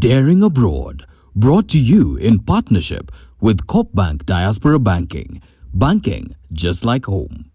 Daring Abroad, brought to you in partnership with Bank Diaspora Banking. Banking just like home.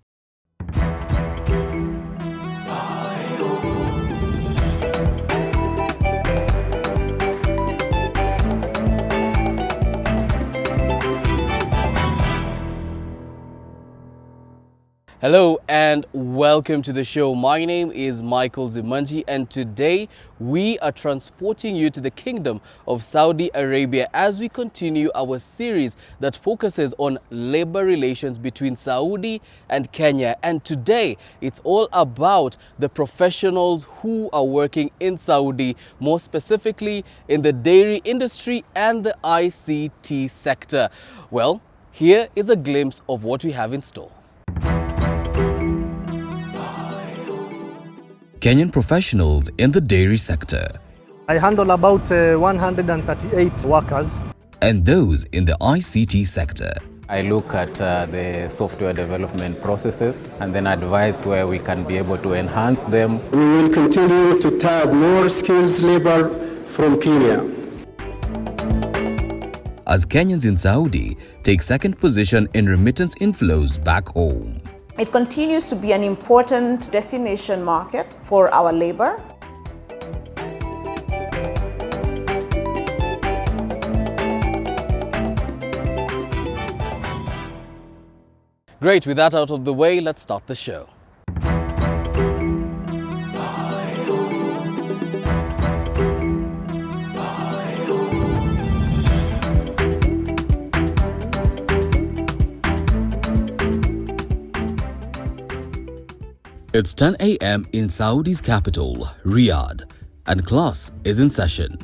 Hello and welcome to the show. My name is Michael Zimanji and today we are transporting you to the Kingdom of Saudi Arabia as we continue our series that focuses on labor relations between Saudi and Kenya. And today it's all about the professionals who are working in Saudi, more specifically in the dairy industry and the ICT sector. Well, here is a glimpse of what we have in store. Kenyan professionals in the dairy sector. I handle about 138 workers. And those in the ICT sector. I look at the software development processes and then advise where we can be able to enhance them. We will continue to tap more skilled labor from Kenya. As Kenyans in Saudi take second position in remittance inflows back home. It continues to be an important destination market for our labor. Great, with that out of the way, let's start the show. It's 10 a.m. in Saudi's capital, Riyadh, and class is in session.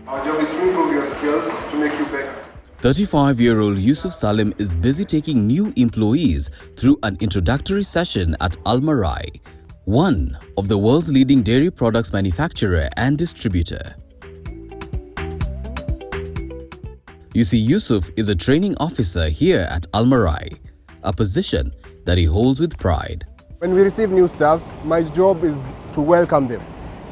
Our job is to improve your skills to make you better. 35-year-old Yusuf Salim is busy taking new employees through an introductory session at Al Marai, one of the world's leading dairy products manufacturer and distributor. You see, Yusuf is a training officer here at Al Marai, a position that he holds with pride. When we receive new staffs, my job is to welcome them,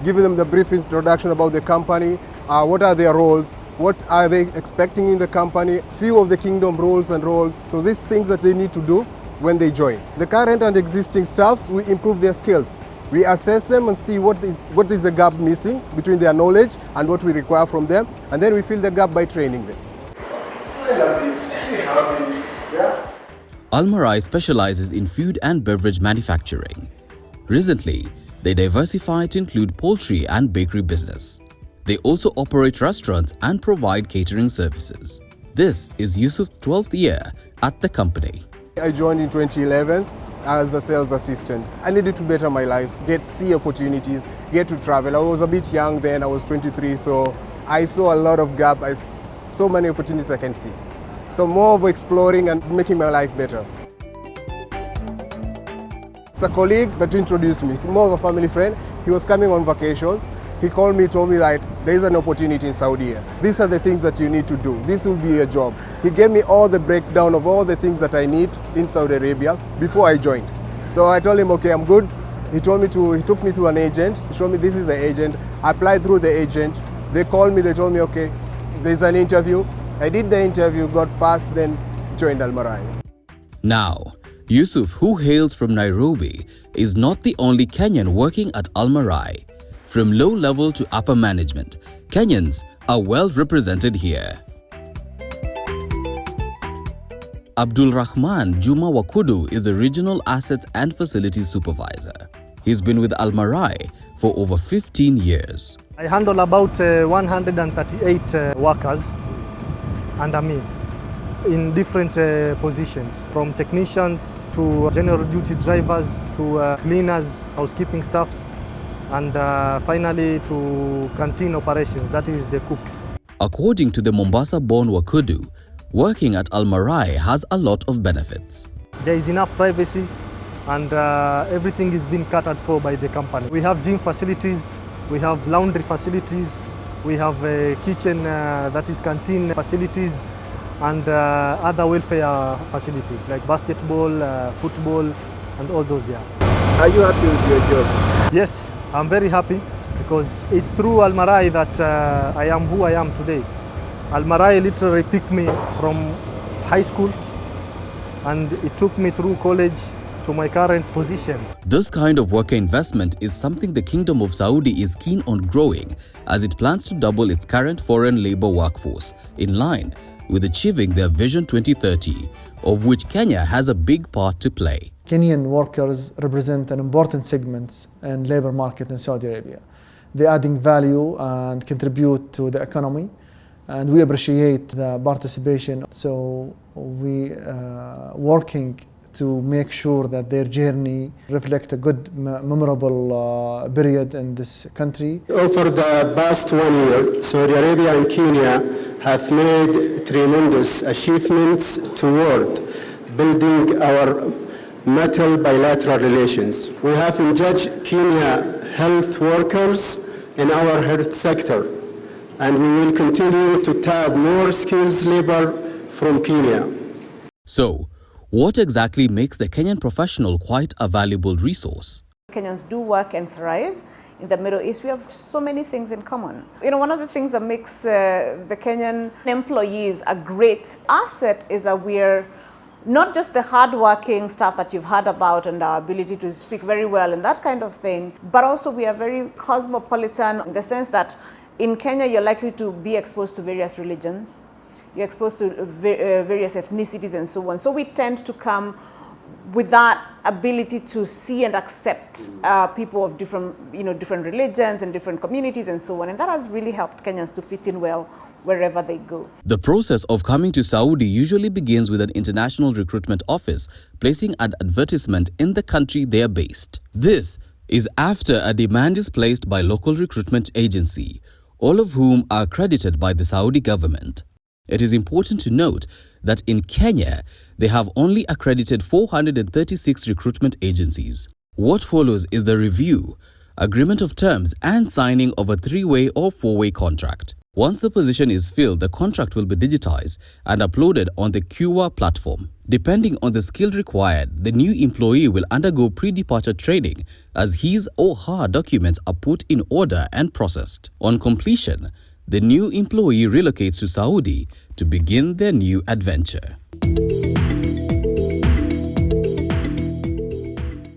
giving them the brief introduction about the company, what are their roles, what are they expecting in the company, few of the kingdom roles. So these things that they need to do when they join. The current and existing staffs, we improve their skills. We assess them and see what is the gap missing between their knowledge and what we require from them, and then we fill the gap by training them. Al Marai specializes in food and beverage manufacturing. Recently, they diversified to include poultry and bakery business. They also operate restaurants and provide catering services. This is Yusuf's 12th year at the company. I joined in 2011 as a sales assistant. I needed to better my life, see opportunities, get to travel. I was a bit young then, I was 23, so I saw a lot of gap, so many opportunities I can see. So more of exploring and making my life better. It's a colleague that introduced me. It's more of a family friend. He was coming on vacation. He called me, told me that there is an opportunity in Saudi. These are the things that you need to do. This will be your job. He gave me all the breakdown of all the things that I need in Saudi Arabia before I joined. So I told him, okay, I'm good. He took me through an agent. He showed me this is the agent. I applied through the agent. They called me, they told me, okay, there's an interview. I did the interview, got passed, then joined Al Marai. Now, Yusuf, who hails from Nairobi, is not the only Kenyan working at Al Marai. From low level to upper management, Kenyans are well represented here. Abdul Rahman Juma Wakudu is the Regional Assets and Facilities Supervisor. He's been with Al Marai for over 15 years. I handle about 138 workers under me in different positions, from technicians to general duty drivers to cleaners, housekeeping staffs, and finally to canteen operations, that is the cooks. According to the Mombasa-born Wakudu, working at Al Marai has a lot of benefits. There is enough privacy and everything is being catered for by the company. We have gym facilities, we have laundry facilities, we have a kitchen that is canteen facilities, and other welfare facilities like basketball, football, and all those. Yeah. Are you happy with your job? Yes, I'm very happy because it's through Al Marai that I am who I am today. Al Marai literally picked me from high school and it took me through college to my current position. This kind of worker investment is something the Kingdom of Saudi is keen on growing, as it plans to double its current foreign labor workforce in line with achieving their Vision 2030, of which Kenya has a big part to play. Kenyan workers represent an important segment in labor market in Saudi Arabia. They're adding value and contribute to the economy, and we appreciate the participation. So we working to make sure that their journey reflect a good, memorable period in this country. Over the past 1 year, Saudi Arabia and Kenya have made tremendous achievements toward building our mutual bilateral relations. We have engaged Kenya health workers in our health sector, and we will continue to tap more skilled labor from Kenya. So, what exactly makes the Kenyan professional quite a valuable resource? Kenyans do work and thrive in the Middle East. We have so many things in common. One of the things that makes the Kenyan employees a great asset is that we're not just the hardworking staff that you've heard about and our ability to speak very well and that kind of thing, but also we are very cosmopolitan in the sense that in Kenya you're likely to be exposed to various religions. You're exposed to various ethnicities and so on. So we tend to come with that ability to see and accept people of different religions and different communities and so on. And that has really helped Kenyans to fit in well wherever they go. The process of coming to Saudi usually begins with an international recruitment office placing an advertisement in the country they are based. This is after a demand is placed by local recruitment agency, all of whom are accredited by the Saudi government. It is important to note that in Kenya, they have only accredited 436 recruitment agencies. What follows is the review, agreement of terms and signing of a 3-way or 4-way contract. Once the position is filled, the contract will be digitized and uploaded on the QR platform. Depending on the skill required, the new employee will undergo pre-departure training as his or her documents are put in order and processed. On completion, the new employee relocates to Saudi to begin their new adventure.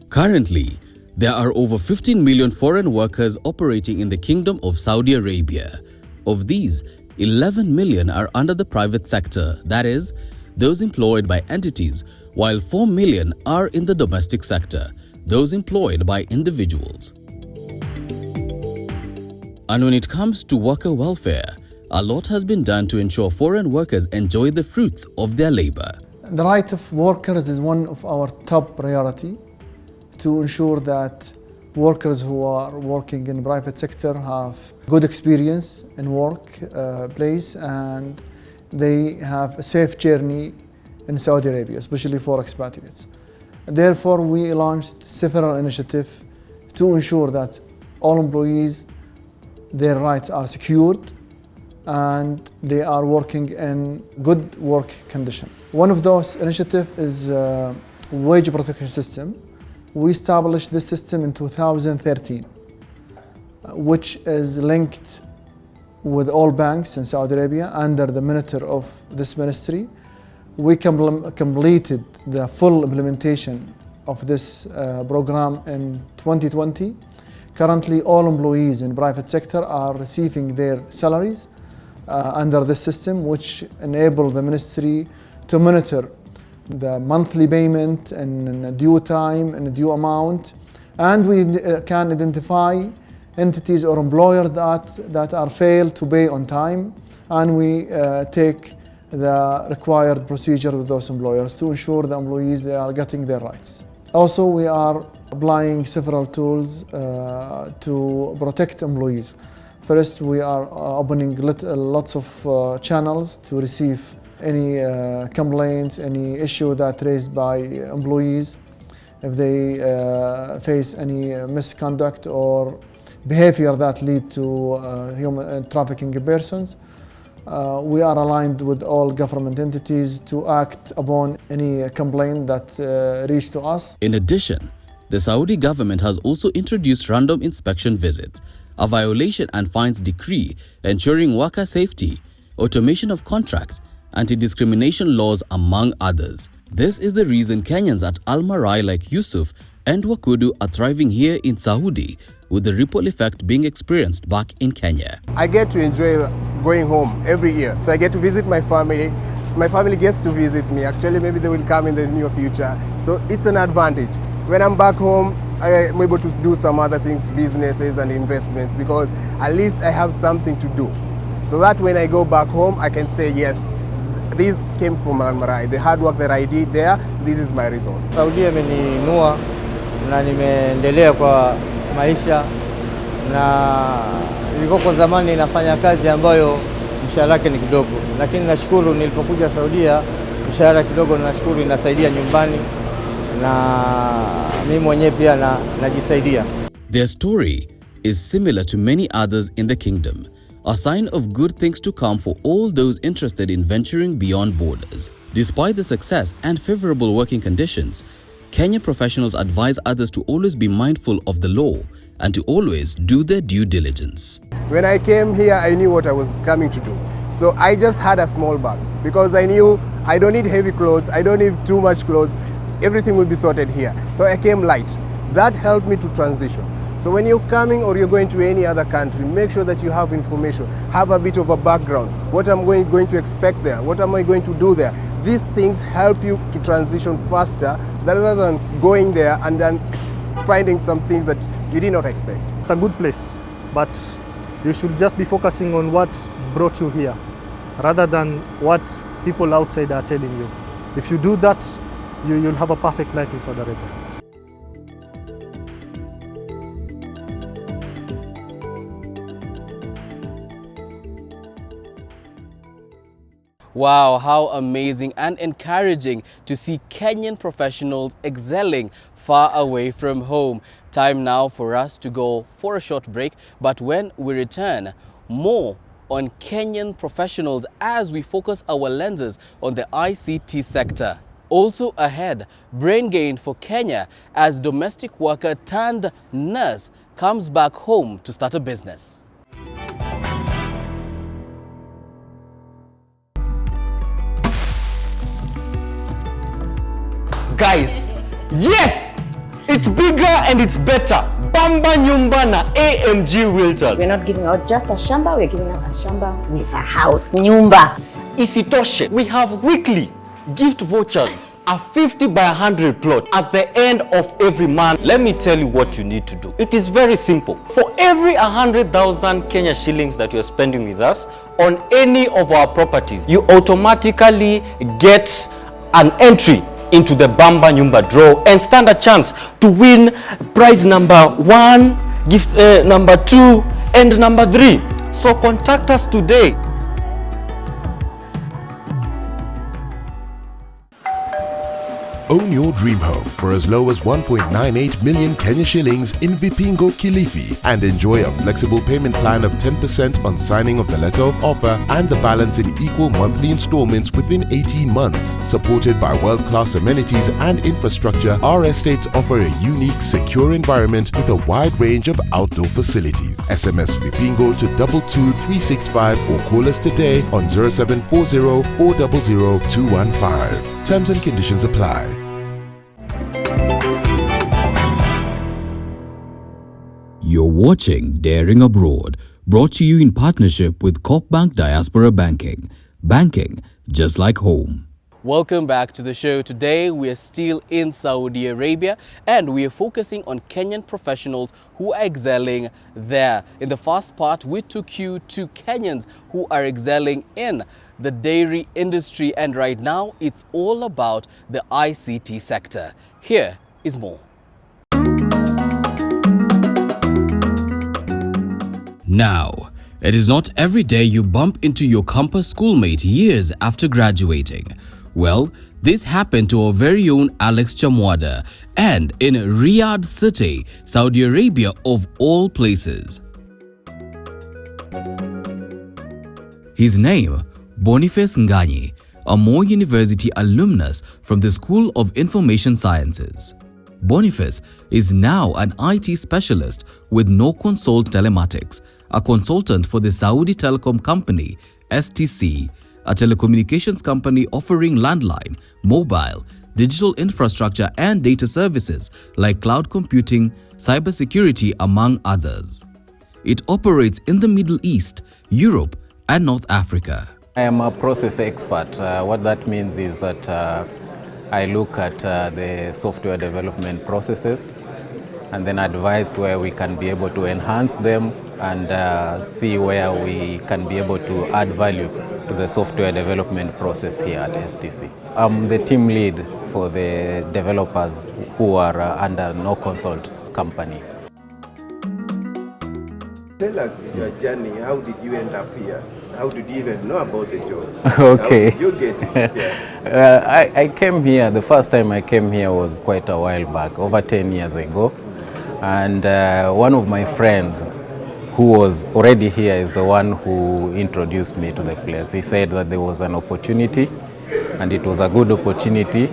Currently, there are over 15 million foreign workers operating in the Kingdom of Saudi Arabia. Of these, 11 million are under the private sector, that is, those employed by entities, while 4 million are in the domestic sector, those employed by individuals. And when it comes to worker welfare, a lot has been done to ensure foreign workers enjoy the fruits of their labor. The right of workers is one of our top priority to ensure that workers who are working in the private sector have good experience in workplace and they have a safe journey in Saudi Arabia, especially for expatriates. Therefore, we launched several initiatives to ensure that all employees, their rights are secured and they are working in good work condition. One of those initiatives is wage protection system. We established this system in 2013, which is linked with all banks in Saudi Arabia under the monitor of this ministry. We completed the full implementation of this program in 2020. Currently, all employees in the private sector are receiving their salaries under this system, which enable the ministry to monitor the monthly payment in due time and due amount. And we can identify entities or employers that are failed to pay on time, and we take the required procedure with those employers to ensure the employees they are getting their rights. Also, we are applying several tools to protect employees. First, we are opening lots of channels to receive any complaints, any issue that raised by employees, if they face any misconduct or behavior that lead to human trafficking persons. We are aligned with all government entities to act upon any complaint that reach to us. In addition, The Saudi government has also introduced random inspection visits, a violation and fines decree ensuring worker safety, automation of contracts, anti-discrimination laws, among others. This is the reason Kenyans at Al Marai like Yusuf and Wakudu are thriving here in Saudi, with the ripple effect being experienced back in Kenya. I get to enjoy going home every year. So I get to visit my family. My family gets to visit me. Actually, maybe they will come in the near future. So it's an advantage. When I'm back home, I'm able to do some other things, businesses and investments, because at least I have something to do. So that when I go back home, I can say, yes, this came from Al Marai. The hard work that I did there, this is my result. Saudi ameninua na nimeendelea kwa maisha, na nilikuwa kwa zamani nafanya kazi ambayo mshahara wake ni kidogo, lakini nashukuru nilipokuja Saudia mshahara kidogo, nashukuru inasaidia nyumbani na mimi mwenyewe pia najisaidia. Their story is similar to many others in the kingdom, a sign of good things to come for all those interested in venturing beyond borders. Despite the success and favorable working conditions, Kenyan professionals advise others to always be mindful of the law and to always do their due diligence. When I came here, I knew what I was coming to do. So I just had a small bag because I knew I don't need heavy clothes, I don't need too much clothes, everything will be sorted here. So I came light. That helped me to transition. So when you're coming or you're going to any other country, make sure that you have information, have a bit of a background. What am I going to expect there? What am I going to do there? These things help you to transition faster rather than going there and then finding some things that you did not expect. It's a good place, but you should just be focusing on what brought you here rather than what people outside are telling you. If you do that, you'll have a perfect life in Saudi Arabia. Wow, how amazing and encouraging to see Kenyan professionals excelling far away from home. Time now for us to go for a short break, but when we return, more on Kenyan professionals as we focus our lenses on the ICT sector. Also ahead, brain gain for Kenya as domestic worker turned nurse comes back home to start a business. Guys, yes, it's bigger and it's better. Bamba Nyumba na AMG Realtors. We're not giving out just a shamba, we're giving out a shamba with a house. Nyumba. Isitoshe, we have weekly gift vouchers, a 50 by 100 plot at the end of every month. Let me tell you what you need to do. It is very simple. For every 100,000 Kenya shillings that you're spending with us on any of our properties, you automatically get an entry into the Bamba Nyumba draw and stand a chance to win prize number 1, gift number 2 and number 3. So contact us today. Own your dream home for as low as 1.98 million Kenya shillings in Vipingo, Kilifi, and enjoy a flexible payment plan of 10% on signing of the letter of offer and the balance in equal monthly installments within 18 months. Supported by world-class amenities and infrastructure, our estates offer a unique, secure environment with a wide range of outdoor facilities. SMS Vipingo to 22365 or call us today on 0740 400 215. Terms and conditions apply. You're watching Daring Abroad, brought to you in partnership with Coop Bank Diaspora Banking. Banking just like home. Welcome back to the show. Today we are still in Saudi Arabia and we are focusing on Kenyan professionals who are excelling there. In the first part, we took you to Kenyans who are excelling in the dairy industry, and right now it's all about the ICT sector. Here is more. Now, it is not every day you bump into your campus schoolmate years after graduating. Well, this happened to our very own Alex Chamwada, and in Riyadh City, Saudi Arabia of all places. His name, Boniface Nganyi, a Moi University alumnus from the School of Information Sciences. Boniface is now an IT specialist with no consult telematics, a consultant for the Saudi telecom company STC, a telecommunications company offering landline, mobile, digital infrastructure and data services like cloud computing, cybersecurity, among others. It operates in the Middle East, Europe and North Africa. I am a process expert. What that means is that I look at the software development processes and then advise where we can be able to enhance them and see where we can be able to add value to the software development process here at STC. I'm the team lead for the developers who are under no consult company. Tell us your journey. How did you end up here? How did you even know about the job? Okay. How did you get it? Yeah. I came here, the first time I came here was quite a while back, over 10 years ago. And one of my friends who was already here is the one who introduced me to the place. He said that there was an opportunity and it was a good opportunity.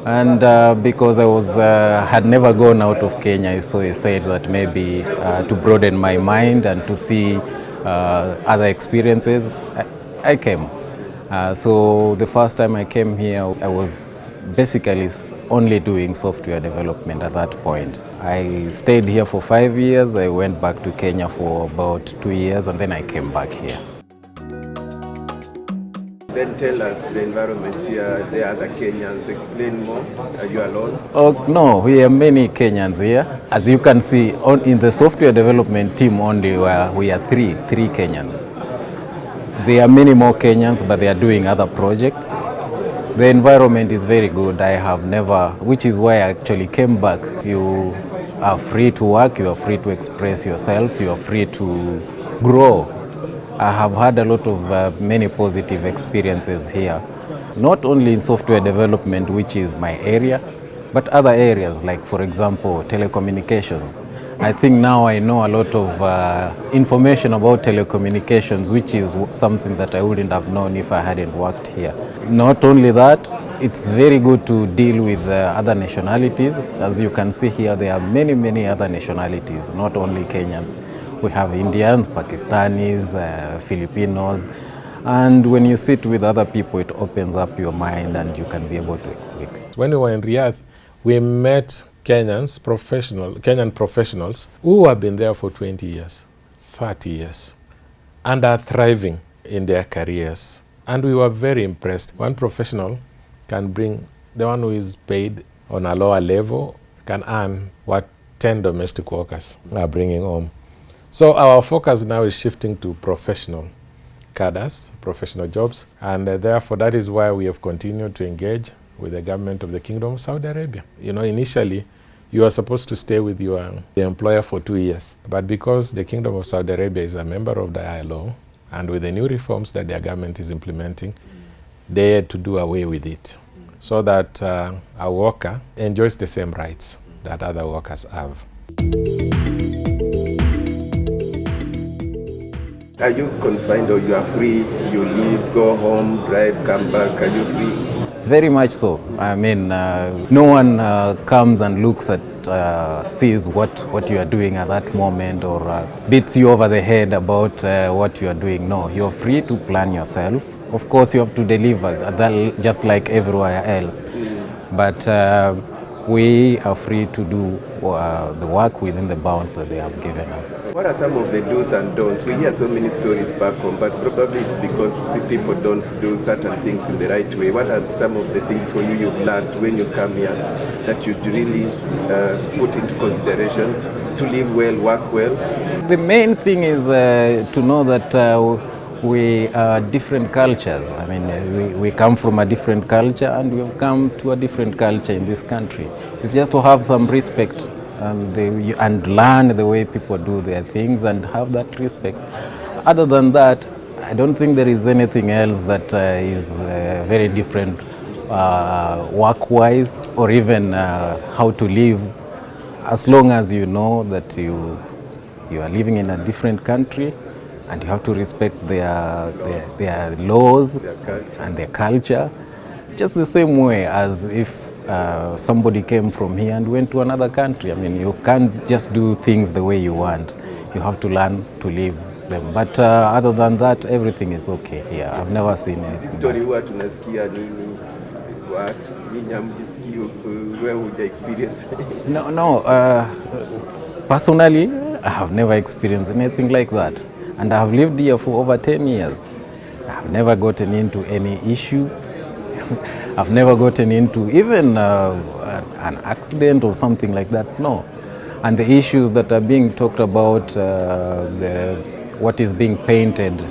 And because I had never gone out of Kenya, so he said that maybe to broaden my mind and to see other experiences, I came. So the first time I came here, I was basically only doing software development at that point. I stayed here for 5 years. I went back to Kenya for about 2 years and then I came back here. Then tell us the environment here, the other Kenyans. Explain more. Are you alone? Oh, no, we are many Kenyans here. As you can see, in the software development team only, we are three Kenyans. There are many more Kenyans, but they are doing other projects. The environment is very good. I have never, which is why I actually came back. You are free to work, you are free to express yourself, you are free to grow. I have had a lot of many positive experiences here, not only in software development, which is my area, but other areas like, for example, telecommunications. I think now I know a lot of information about telecommunications, which is something that I wouldn't have known if I hadn't worked here. Not only that, it's very good to deal with other nationalities. As you can see here, there are many other nationalities, not only Kenyans. We have Indians, Pakistanis, Filipinos, and when you sit with other people, it opens up your mind and you can be able to explain. When we were in Riyadh, we met Kenyan professionals who have been there for 20 years, 30 years, and are thriving in their careers. And we were very impressed. One professional can bring, the one who is paid on a lower level can earn what 10 domestic workers are bringing home. So our focus now is shifting to professional cadres, professional jobs, and therefore that is why we have continued to engage with the government of the Kingdom of Saudi Arabia. You know, initially you are supposed to stay with the employer for 2 years, but because the Kingdom of Saudi Arabia is a member of the ILO, and with the new reforms that their government is implementing, they had to do away with it so that a worker enjoys the same rights that other workers have. Are you confined or you are free? You leave, go home, drive, come back. Are you free? Very much so. I mean, no one comes and looks at, sees what you are doing at that moment or beats you over the head about what you are doing. No, you're free to plan yourself. Of course, you have to deliver, just like everywhere else. But we are free to do the work within the bounds that they have given us. What are some of the do's and don'ts? We hear so many stories back home, but probably it's because people don't do certain things in the right way. What are some of the things for you you've learned when you come here that you'd really put into consideration to live well, work well? The main thing is to know that we are different cultures. I mean, we come from a different culture and we've come to a different culture in this country. It's just to have some respect and learn the way people do their things and have that respect. Other than that, I don't think there is anything else that is very different work-wise or even how to live, as long as you know that you are living in a different country and you have to respect their laws and their culture, just the same way as if somebody came from here and went to another country. I mean, you can't just do things the way you want. You have to learn to live them. But other than that, everything is okay here. I've never seen anything. Story huwa tunasikia nini? What? Nini hamjisikii? Where would you experience? No. Personally, I have never experienced anything like that. And I have lived here for over 10 years. I've never gotten into any issue. I've never gotten into even an accident or something like that, no. And the issues that are being talked about, what is being painted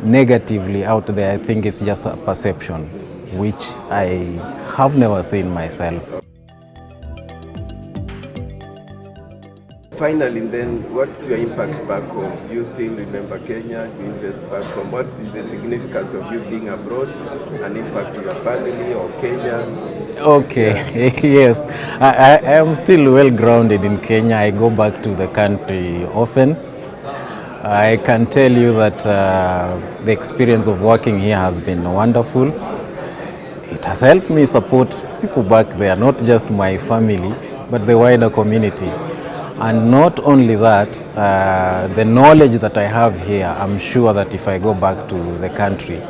negatively out there, I think it's just a perception, which I have never seen myself. Finally, then, what's your impact back home? Do you still remember Kenya? Do you invest back home? What's the significance of you being abroad? An impact to your family or Kenya? Okay, yes. I am still well grounded in Kenya. I go back to the country often. I can tell you that the experience of working here has been wonderful. It has helped me support people back there, not just my family, but the wider community. And not only that, the knowledge that I have here, I'm sure that if I go back to the country,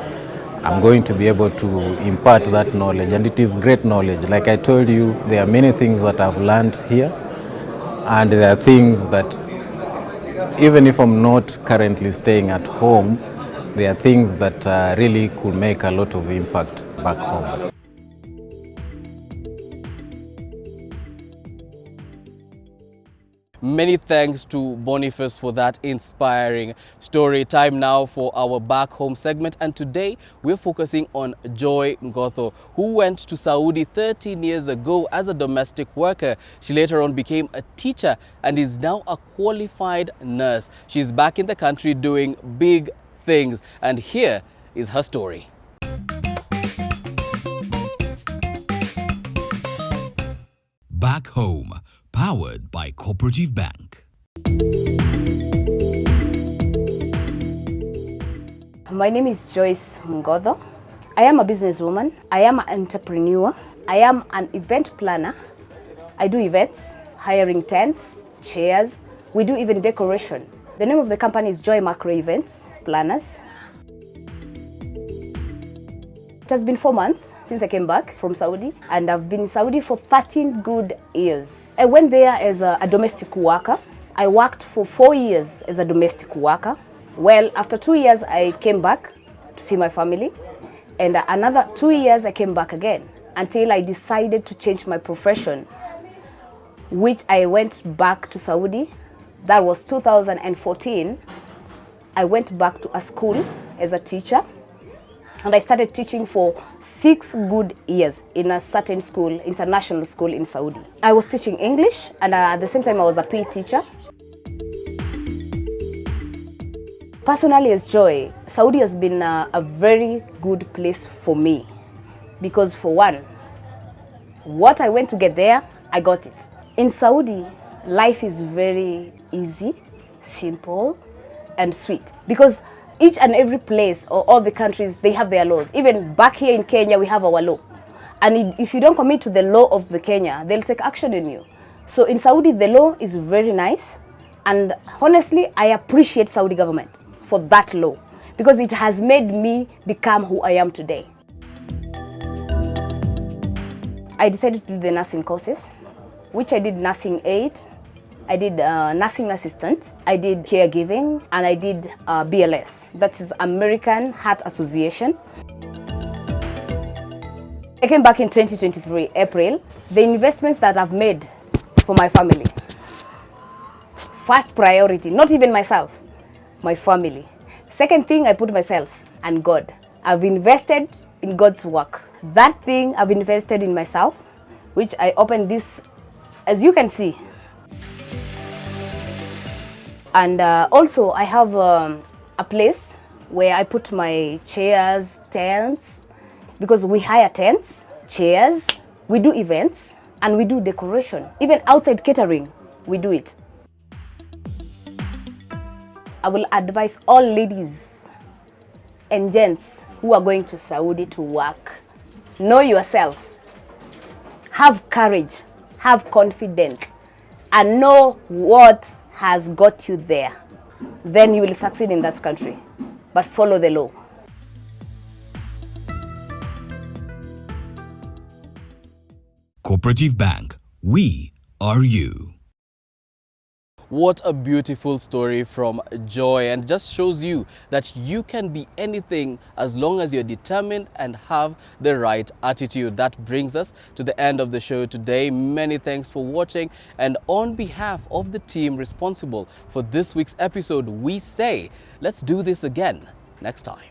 I'm going to be able to impart that knowledge, and it is great knowledge. Like I told you, there are many things that I've learned here, and there are things that even if I'm not currently staying at home, there are things that really could make a lot of impact back home. Many thanks to Boniface for that inspiring story. Time now for our back home segment, and today we're focusing on Joy Ngotho, who went to Saudi 13 years ago as a domestic worker. She later on became a teacher and is now a qualified nurse. She's back in the country doing big things, and here is her story. Back home, powered by Cooperative Bank. My name is Joyce Ngotho. I am a businesswoman. I am an entrepreneur. I am an event planner. I do events, hiring tents, chairs. We do even decoration. The name of the company is Joy Macro Events Planners. It has been 4 months since I came back from Saudi, and I've been in Saudi for 13 good years. I went there as a domestic worker. I worked for 4 years as a domestic worker. Well, after 2 years, I came back to see my family, and another 2 years I came back again until I decided to change my profession, which I went back to Saudi. That was 2014. I went back to a school as a teacher. And I started teaching for 6 good years in a certain school, international school in Saudi. I was teaching English, and at the same time I was a PE teacher. Personally, as Joy, Saudi has been a very good place for me. Because for one, what I went to get there, I got it. In Saudi, life is very easy, simple, and sweet. Because each and every place or all the countries, they have their laws. Even back here in Kenya, we have our law. And if you don't commit to the law of the Kenya, they'll take action on you. So in Saudi, the law is very nice. And honestly, I appreciate Saudi government for that law, because it has made me become who I am today. I decided to do the nursing courses, which I did nursing aid, I did nursing assistant, I did caregiving, and I did BLS. That is American Heart Association. I came back in 2023, April. The investments that I've made for my family. First priority, not even myself, my family. Second thing, I put myself and God. I've invested in God's work. That thing I've invested in myself, which I opened this, as you can see. And also I have a place where I put my chairs, tents, because we hire tents, chairs, we do events, and we do decoration. Even outside catering, we do it. I will advise all ladies and gents who are going to Saudi to work. Know yourself. have courage, have confidence, and know what has got you there. Then you will succeed in that country. But follow the law. Cooperative Bank. We are you. What a beautiful story from Joy, and just shows you that you can be anything as long as you're determined and have the right attitude. That brings us to the end of the show today. Many thanks for watching, and on behalf of the team responsible for this week's episode, we say let's do this again next time.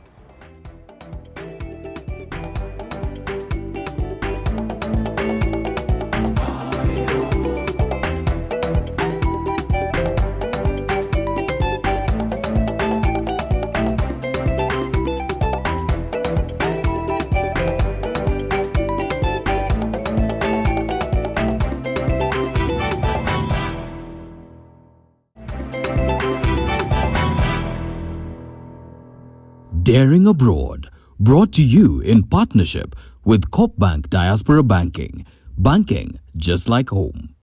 Daring Abroad, brought to you in partnership with Coop Bank Diaspora Banking. Banking just like home.